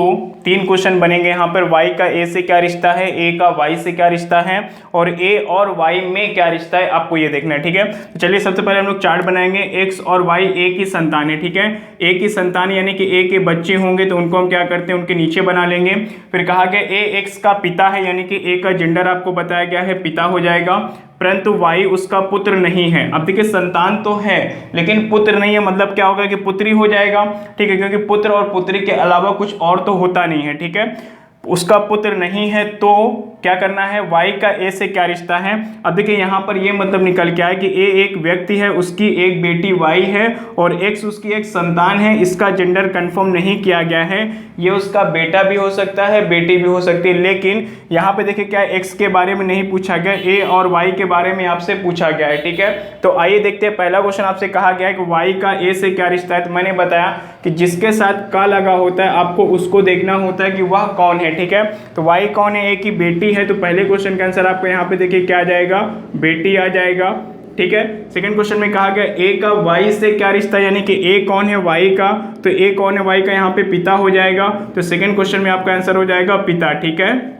तीन क्वेश्चन बनेंगे यहाँ पर, वाई का ए से क्या रिश्ता है, ए का वाई से क्या रिश्ता है, और ए और वाई में क्या रिश्ता है, आपको ये देखना है। ठीक है, तो चलिए सबसे पहले हम लोग चार्ट बनाएंगे। एक्स और वाई ए की संतान है। ठीक है, ए की संतान यानी कि ए के बच्चे होंगे तो उनको हम क्या करते हैं, उनके नीचे बना लेंगे। फिर कहा गया ए एक्स का पिता है, यानी कि ए का जेंडर आपको बताया गया है पिता हो जाएगा, परंतु वाई उसका पुत्र नहीं है। अब देखिए संतान तो है लेकिन पुत्र नहीं है, मतलब क्या होगा कि पुत्री हो जाएगा। ठीक है, क्योंकि पुत्र और पुत्री के अलावा कुछ और तो होता नहीं है। ठीक है, उसका पुत्र नहीं है तो क्या करना है, वाई का ए से क्या रिश्ता है। अब देखिए यहाँ पर ये मतलब निकल के आया कि ए एक व्यक्ति है, उसकी एक बेटी वाई है और एक्स उसकी एक संतान है, इसका जेंडर कंफर्म नहीं किया गया है। ये उसका बेटा भी हो सकता है, बेटी भी हो सकती है, लेकिन यहाँ पे देखिए क्या एक्स के बारे में नहीं पूछा गया, ए और वाई के बारे में आपसे पूछा गया है। ठीक है, तो आइए देखते हैं। पहला क्वेश्चन आपसे कहा गया है कि वाई का ए से क्या रिश्ता है, तो मैंने बताया कि जिसके साथ का लगा होता है आपको उसको देखना होता है कि वह कौन है। ठीक है, तो वाई कौन है, ए की बेटी है, तो पहले क्वेश्चन का आंसर आपको यहाँ पे देखिए क्या आ जाएगा, बेटी आ जाएगा। ठीक है, सेकंड क्वेश्चन में कहा गया ए का वाई से क्या रिश्ता, यानी कि ए कौन है वाई का, तो ए कौन है वाई का, यहाँ पे पिता हो जाएगा, तो सेकंड क्वेश्चन में आपका आंसर हो जाएगा पिता। ठीक है,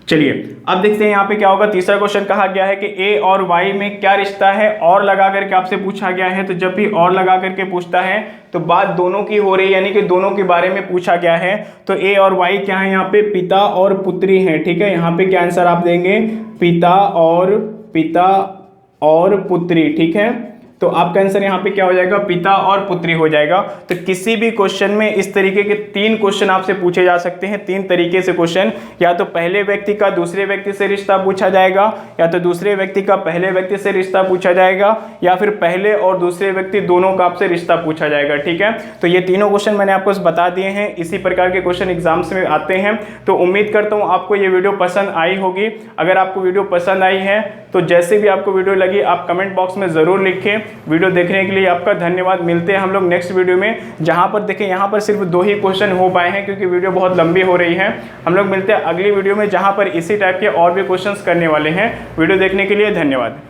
चलिए अब देखते हैं यहाँ पे क्या होगा। तीसरा क्वेश्चन कहा गया है कि ए और वाई में क्या रिश्ता है, और लगा करके आपसे पूछा गया है। तो जब भी और लगा करके पूछता है तो बात दोनों की हो रही है, यानी कि दोनों के बारे में पूछा गया है। तो ए और वाई क्या है, यहाँ पे पिता और पुत्री है। ठीक है, यहाँ पे क्या आंसर आप देंगे, पिता और पुत्री। ठीक है, तो आपका आंसर यहाँ पे क्या हो जाएगा, पिता और पुत्री हो जाएगा। तो किसी भी क्वेश्चन में इस तरीके के तीन क्वेश्चन आपसे पूछे जा सकते हैं, तीन तरीके से क्वेश्चन, या तो पहले व्यक्ति का दूसरे व्यक्ति से रिश्ता पूछा जाएगा, या तो दूसरे व्यक्ति का पहले व्यक्ति से रिश्ता पूछा जाएगा, या फिर पहले और दूसरे व्यक्ति दोनों का आपसे रिश्ता पूछा जाएगा। ठीक है, तो ये तीनों क्वेश्चन मैंने आपको बता दिए हैं, इसी प्रकार के क्वेश्चन एग्जाम्स में आते हैं। तो उम्मीद करता हूँ आपको ये वीडियो पसंद आई होगी। अगर आपको वीडियो पसंद आई है तो जैसे भी आपको वीडियो लगी आप कमेंट बॉक्स में जरूर लिखें। वीडियो देखने के लिए आपका धन्यवाद। मिलते हैं हम लोग नेक्स्ट वीडियो में, जहां पर देखें यहाँ पर सिर्फ 2 ही क्वेश्चन हो पाए हैं क्योंकि वीडियो बहुत लंबी हो रही है। हम लोग मिलते हैं अगली वीडियो में, जहां पर इसी टाइप के और भी क्वेश्चंस करने वाले हैं। वीडियो देखने के लिए धन्यवाद।